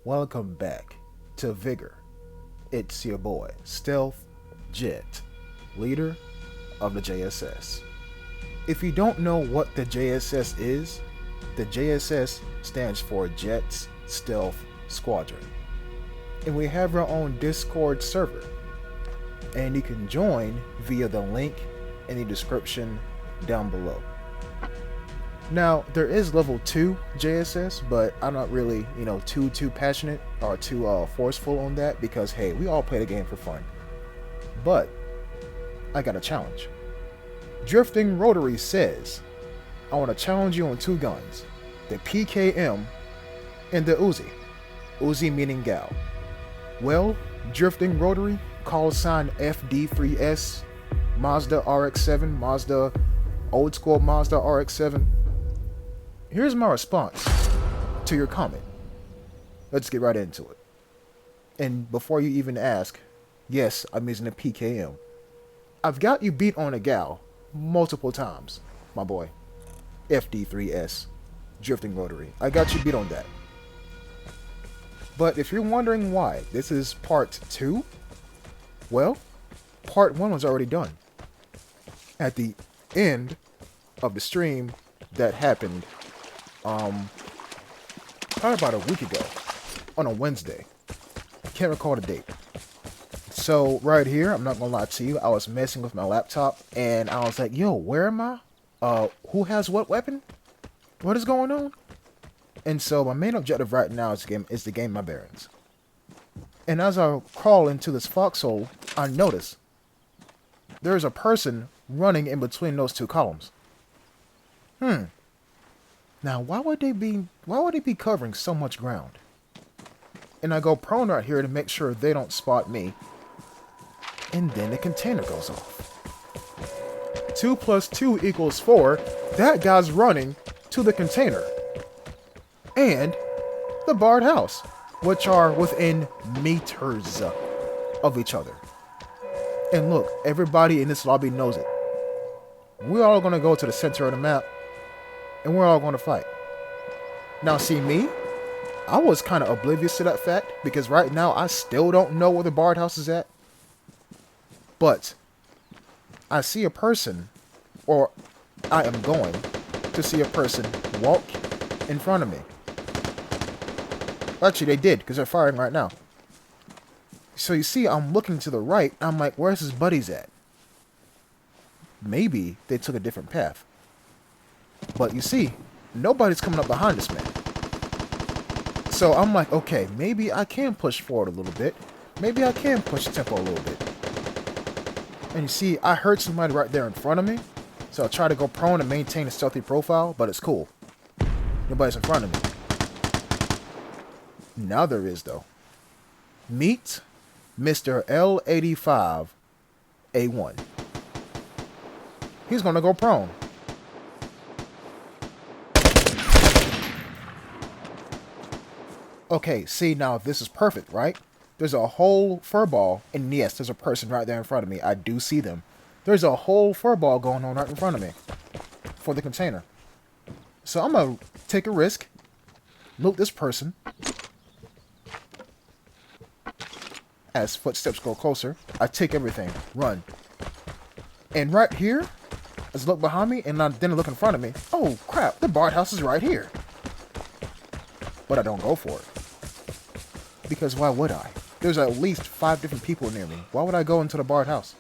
Welcome back to Vigor. It's your boy, Stealth Jet, leader of the JSS. If you don't know what the JSS is, the JSS stands for Jets Stealth Squadron. And we have our own Discord server. And you can join via the link in the description down below. Now, there is level 2 JSS, but I'm not really, too passionate or too forceful on that because, hey, we all play the game for fun. But, I got a challenge. Drifting Rotary says, I want to challenge you on 2 guns, the PKM and the Uzi. Uzi meaning gal. Well, Drifting Rotary, call sign FD3S, Mazda RX-7, Mazda, old school Mazda RX-7. Here's my response to your comment. Let's get right into it. And before you even ask, yes, I'm using a PKM. I've got you beat on a gal multiple times, my boy. FD3S, Drifting Rotary. I got you beat on that. But if you're wondering why this is part 2, well, part 1 was already done. At the end of the stream that happened probably about a week ago on a Wednesday. Can't recall the date. So right here, I'm not gonna lie to you, I was messing with my laptop and I was like, yo, where am I? Who has what weapon? What is going on? And so my main objective right now is to gain my bearings. And as I crawl into this foxhole, I notice there's a person running in between those 2 columns. Now, why would they be covering so much ground? And I go prone right here to make sure they don't spot me. And then the container goes off. 2 plus 2 equals 4. That guy's running to the container. And the barred house, which are within meters of each other. And look, everybody in this lobby knows it. We're all going to go to the center of the map. And we're all going to fight. Now, see me? I was kind of oblivious to that fact because right now I still don't know where the barred house is at. But I see a person, or I am going to see a person walk in front of me. Actually, they did because they're firing right now. So you see, I'm looking to the right. I'm like, where's his buddies at? Maybe they took a different path. But you see, nobody's coming up behind this man. So I'm like, okay, maybe I can push forward a little bit. Maybe I can push tempo a little bit. And you see, I heard somebody right there in front of me. So I try to go prone and maintain a stealthy profile, but it's cool. Nobody's in front of me. Now there is, though. Meet Mr. L85A1. He's going to go prone. Okay, see, now this is perfect, right? There's a whole furball, and yes, there's a person right there in front of me. I do see them. There's a whole furball going on right in front of me for the container. So I'm going to take a risk, loot this person. As footsteps go closer, I take everything, run. And right here, as I look behind me, and then I look in front of me, oh crap, the barred house is right here. But I don't go for it. Because why would I? There's at least 5 different people near me. Why would I go into the barred house?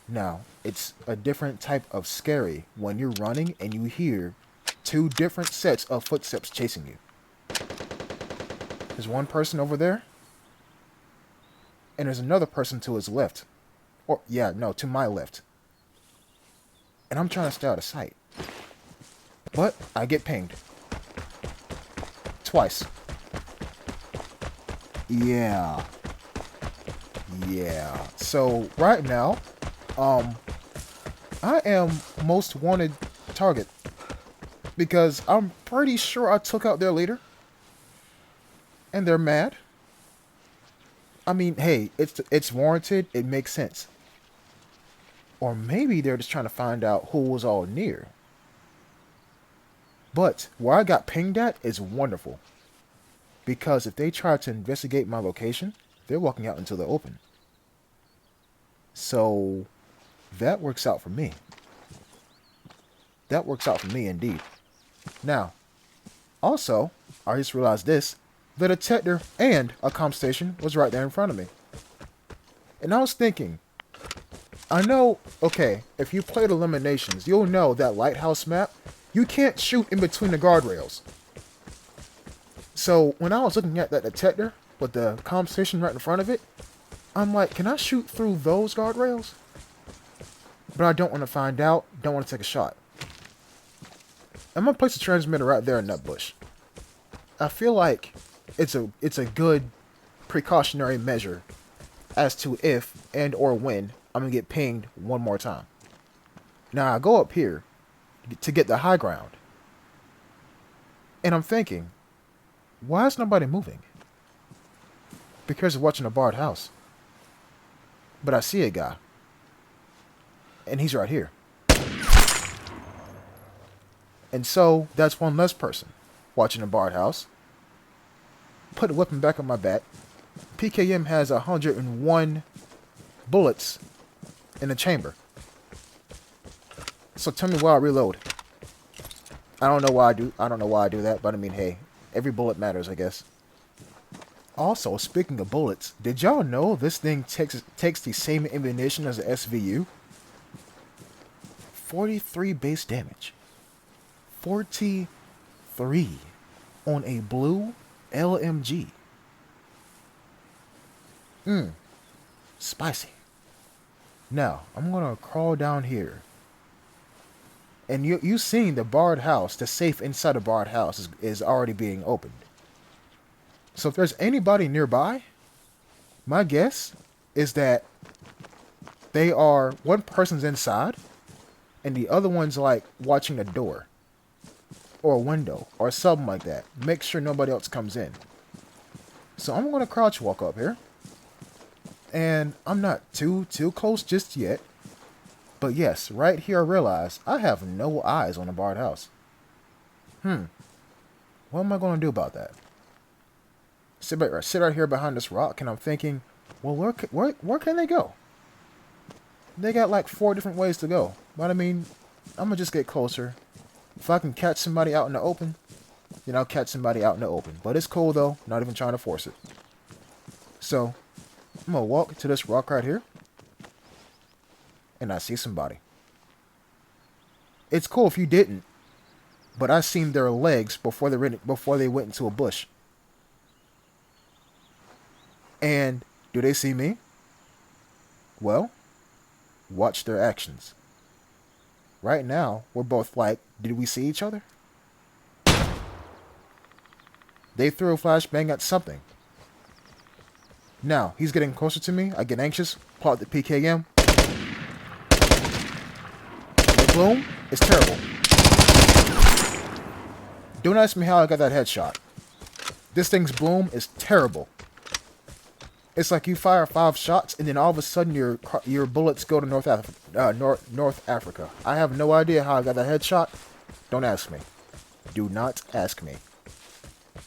Now, it's a different type of scary when you're running and you hear 2 different sets of footsteps chasing you. There's one person over there. And there's another person to his left. Or, yeah, no, to my left. And I'm trying to stay out of sight. But I get pinged. Twice. Yeah. So right now, I am most wanted target because I'm pretty sure I took out their leader, and they're mad. I mean, hey, it's warranted. It makes sense. Or maybe they're just trying to find out who was all near. But where I got pinged at is wonderful. Because if they try to investigate my location, they're walking out into the open. So that works out for me. That works out for me indeed. Now, also, I just realized this. The detector and a comp station was right there in front of me. And I was thinking, I know, okay, if you played Eliminations, you'll know that lighthouse map, you can't shoot in between the guardrails. So when I was looking at that detector with the comp station right in front of it, I'm like, can I shoot through those guardrails? But I don't want to find out, don't want to take a shot. I'm going to place the transmitter right there in that bush. I feel like it's a good precautionary measure as to if and or when I'm going to get pinged one more time. Now I go up here to get the high ground. And I'm thinking, why is nobody moving? Because of watching a barred house. But I see a guy. And he's right here. And so that's one less person watching a barred house. Put the weapon back on my back. PKM has 101 bullets in the chamber. So tell me why I reload. I don't know why I do that, but I mean, hey, every bullet matters, I guess. Also, speaking of bullets, did y'all know this thing takes the same ammunition as the SVU? 43 base damage. 43 on a blue LMG. Spicy. Now, I'm gonna crawl down here. And you seen the barred house, the safe inside the barred house is already being opened. So if there's anybody nearby, my guess is that one person's inside, and the other one's like watching a door. Or a window, or something like that. Make sure nobody else comes in. So I'm going to crouch walk up here. And I'm not too close just yet. But yes, right here I realize I have no eyes on the barred house. What am I going to do about that? Sit right here behind this rock, and I'm thinking, well, where can they go? They got like 4 different ways to go. But I mean, I'm going to just get closer. If I can catch somebody out in the open, then I'll catch somebody out in the open. But it's cool though, not even trying to force it. So, I'm going to walk to this rock right here. And I see somebody. It's cool if you didn't. But I seen their legs before they went into a bush. And do they see me? Well, watch their actions. Right now, we're both like, did we see each other? They threw a flashbang at something. Now, he's getting closer to me. I get anxious. Pull out the PKM. The bloom is terrible. Don't ask me how I got that headshot. This thing's bloom is terrible. It's like you fire 5 shots, and then all of a sudden your bullets go to North Africa. I have no idea how I got that headshot. Don't ask me. Do not ask me.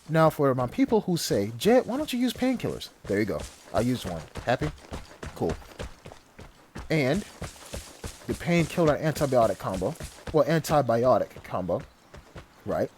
Now, for my people who say, Jet, why don't you use painkillers? There you go. I used one. Happy? Cool. And the painkiller antibiotic combo. Well, antibiotic combo. Right.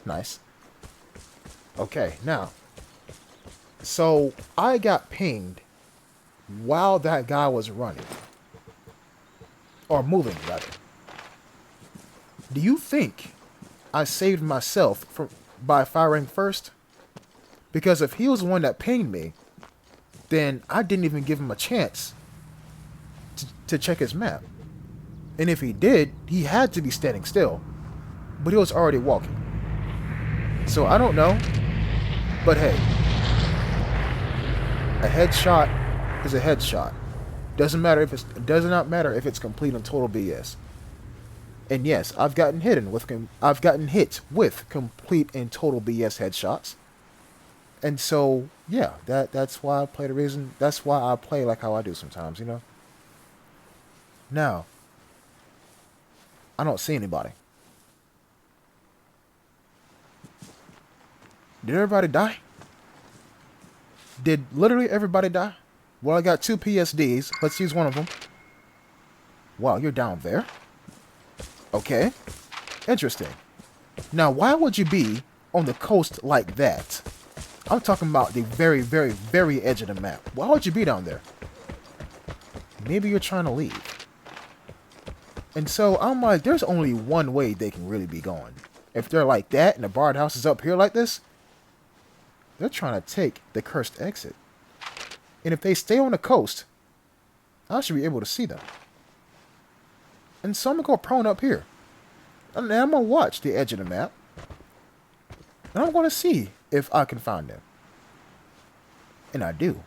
Nice. Okay, now. So, I got pinged while that guy was running. Or moving, rather. Do you think I saved myself by firing first? Because if he was the one that pinged me, then I didn't even give him a chance to check his map. And if he did, he had to be standing still. But he was already walking. So I don't know. But hey. A headshot is a headshot. Does not matter if it's complete and total BS. And yes, I've gotten hit with complete and total BS headshots. And so, yeah, that's why I play that's why I play like how I do sometimes, you know? Now, I don't see anybody. Did everybody die? Did literally everybody die? Well, I got 2 PSDs. Let's use one of them. Wow, you're down there? Okay. Interesting. Now, why would you be on the coast like that? I'm talking about the very, very, very edge of the map. Why would you be down there? Maybe you're trying to leave. And so I'm like, there's only one way they can really be going. If they're like that and the barred house is up here like this, they're trying to take the cursed exit. And if they stay on the coast, I should be able to see them. And so I'm going to go prone up here. And I'm going to watch the edge of the map. And I'm going to see if I can find them. And I do.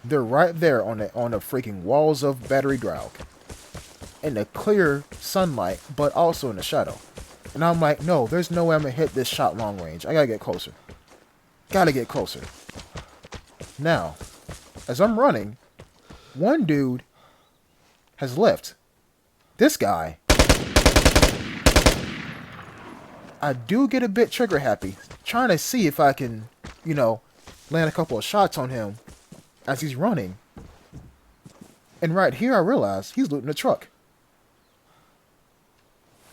They're right there on the freaking walls of Battery Draug. In the clear sunlight, but also in the shadow. And I'm like, no, there's no way I'm going to hit this shot long range. I got to get closer. Gotta get closer. Now, as I'm running, one dude has left. This guy, I do get a bit trigger happy, trying to see if I can, land a couple of shots on him as he's running. And right here I realize he's looting the truck.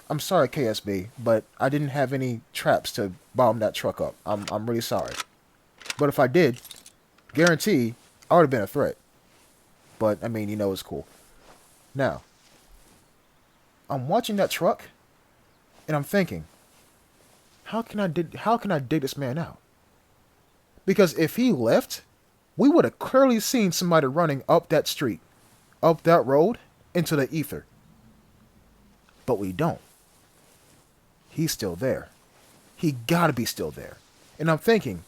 I'm sorry, KSB, but I didn't have any traps to bomb that truck up. I'm really sorry. But if I did, guarantee I would have been a threat. But, I mean, it's cool. Now, I'm watching that truck, and I'm thinking, how can I dig this man out? Because if he left, we would have clearly seen somebody running up that street, up that road, into the ether. But we don't. He's still there. He gotta be still there. And I'm thinking,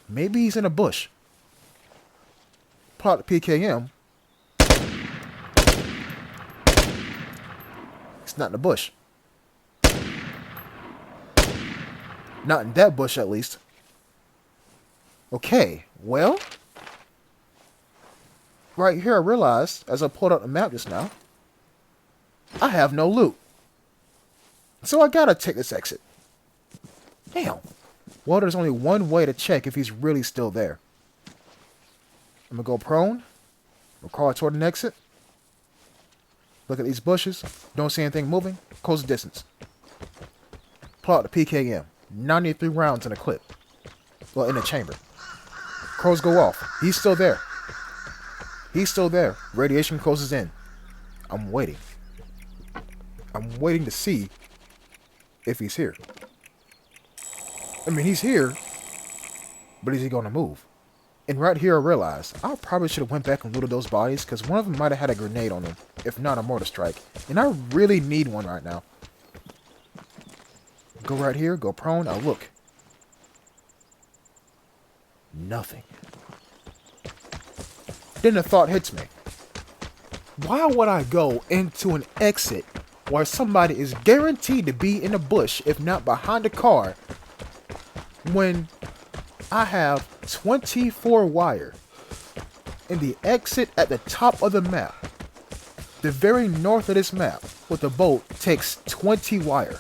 maybe he's in a bush. Plot the PKM. It's not in the bush. Not in that bush, at least. Okay, well. Right here I realized, as I pulled out the map just now, I have no loot. So I gotta take this exit. Damn. Well, there's only one way to check if he's really still there. I'm gonna go prone. We'll crawl toward an exit. Look at these bushes. Don't see anything moving. Close the distance. Pull out the PKM. 93 rounds in a clip. Well, in a chamber. Crows go off. He's still there. He's still there. Radiation closes in. I'm waiting. I'm waiting to see if he's here. I mean, he's here, but is he going to move? And right here I realized I probably should have went back and looted those bodies, because one of them might have had a grenade on them, if not a mortar strike. And I really need one right now. Go right here, go prone, I'll look. Nothing. Then a thought hits me. Why would I go into an exit where somebody is guaranteed to be in a bush, if not behind a car, when I have 24 wire in the exit at the top of the map? The very north of this map with the boat takes 20 wire.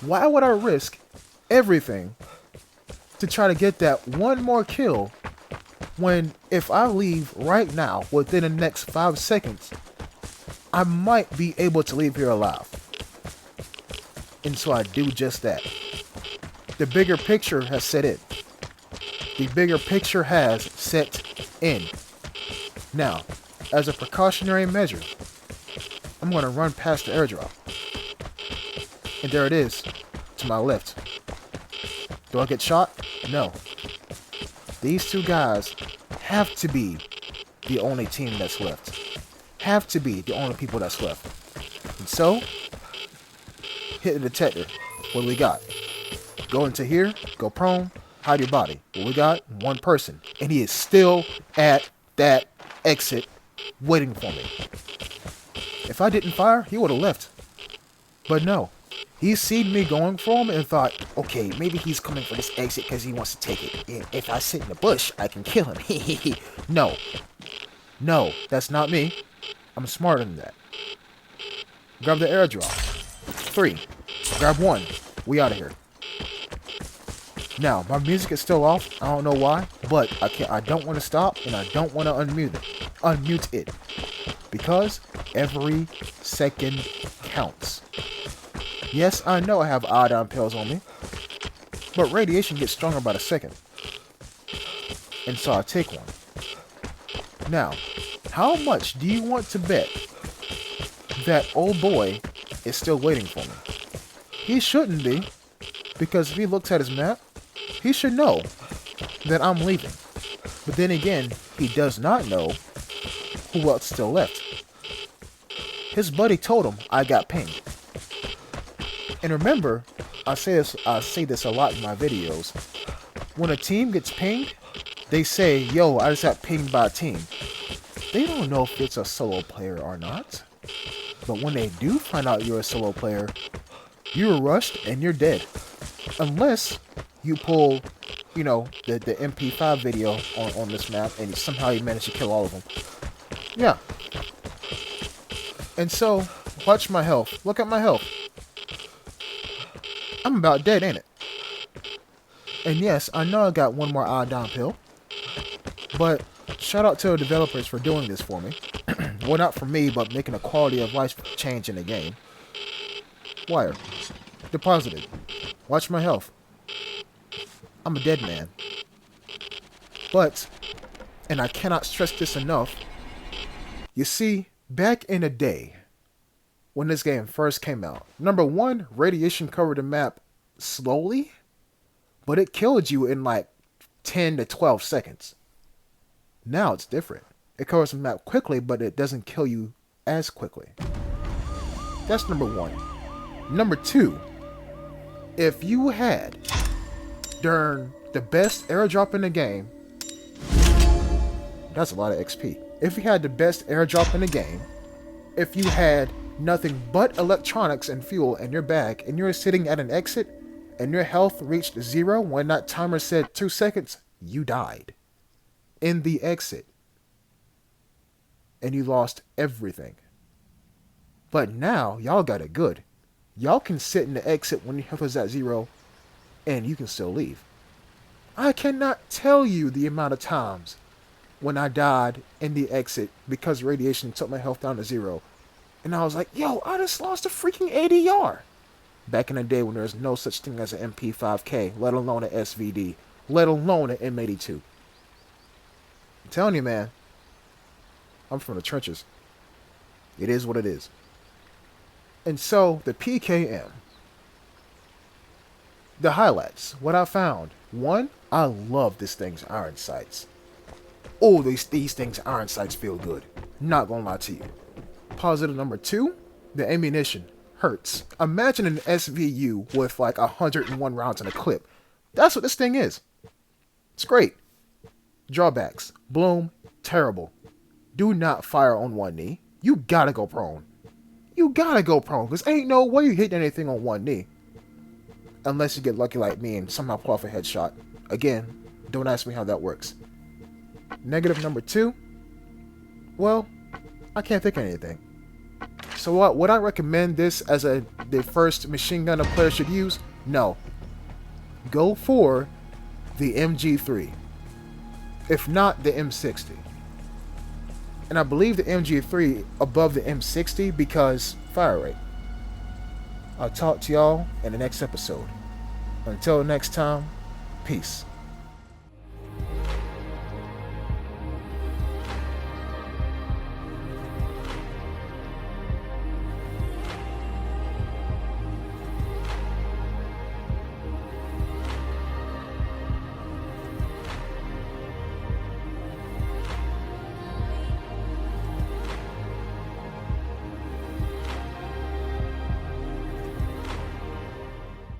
Why would I risk everything to try to get that one more kill when if I leave right now within the next 5 seconds, I might be able to leave here alive? And so I do just that. The bigger picture has set in. The bigger picture has set in. Now, as a precautionary measure, I'm going to run past the airdrop. And there it is, to my left. Do I get shot? No. These two guys have to be the only team that's left. Have to be the only people that's left. And so, hit the detector. What do we got? Go into here, go prone, hide your body. What we got? One person. And he is still at that exit waiting for me. If I didn't fire, he would have left. But no. He seen me going for him and thought, okay, maybe he's coming for this exit because he wants to take it. And if I sit in the bush, I can kill him. No. No, that's not me. I'm smarter than that. Grab the airdrop. 3. Grab 1. We out of here. Now, my music is still off. I don't know why, but I don't want to stop, and I don't want to unmute it, because every second counts. Yes, I know I have iodine pills on me, but radiation gets stronger by the second, and so I take one. Now, how much do you want to bet that old boy is still waiting for me? He shouldn't be, because if he looks at his map, he should know that I'm leaving. But then again, he does not know who else still left. His buddy told him I got pinged. And remember, I say this a lot in my videos. When a team gets pinged, they say, yo, I just got pinged by a team. They don't know if it's a solo player or not. But when they do find out you're a solo player, you're rushed and you're dead. Unless you pull, the MP5 video on this map and somehow you manage to kill all of them. Yeah. And so, watch my health. Look at my health. I'm about dead, ain't it? And yes, I know I got one more iodine pill. But shout out to the developers for doing this for me. Well, not for me, but making a quality of life change in the game. Wire. Deposited. Watch my health. I'm a dead man. But, and I cannot stress this enough, you see, back in the day, when this game first came out, number one, radiation covered the map slowly, but it killed you in like 10 to 12 seconds. Now it's different. It covers the map quickly, but it doesn't kill you as quickly. That's number one. Number two, if you had, during the best airdrop in the game, that's a lot of XP. If you had the best airdrop in the game, if you had nothing but electronics and fuel in your bag, and you're sitting at an exit, and your health reached 0 when that timer said 2 seconds, you died. In the exit. And you lost everything. But now, y'all got it good. Y'all can sit in the exit when your health is at 0, and you can still leave. I cannot tell you the amount of times when I died in the exit because radiation took my health down to 0. And I was like, yo, I just lost a freaking ADR. Back in the day when there was no such thing as an MP5K, let alone an SVD, let alone an M82. I'm telling you, man, I'm from the trenches. It is what it is. And so, the PKM. The highlights. What I found. One, I love this thing's iron sights. Oh, these things' iron sights feel good. Not gonna lie to you. Positive number 2, the ammunition hurts. Imagine an SVU with like 101 rounds in a clip. That's what this thing is. It's great. Drawbacks. Bloom, terrible. Do not fire on one knee. You gotta go prone. You gotta go prone, because ain't no way you hit anything on one knee. Unless you get lucky like me and somehow pull off a headshot. Again, don't ask me how that works. Negative number 2. Well, I can't think of anything. So what, would I recommend this as the first machine gun a player should use? No. Go for the MG3. If not, the M60. And I believe the MG3 above the M60 because fire rate. I'll talk to y'all in the next episode. Until next time, peace.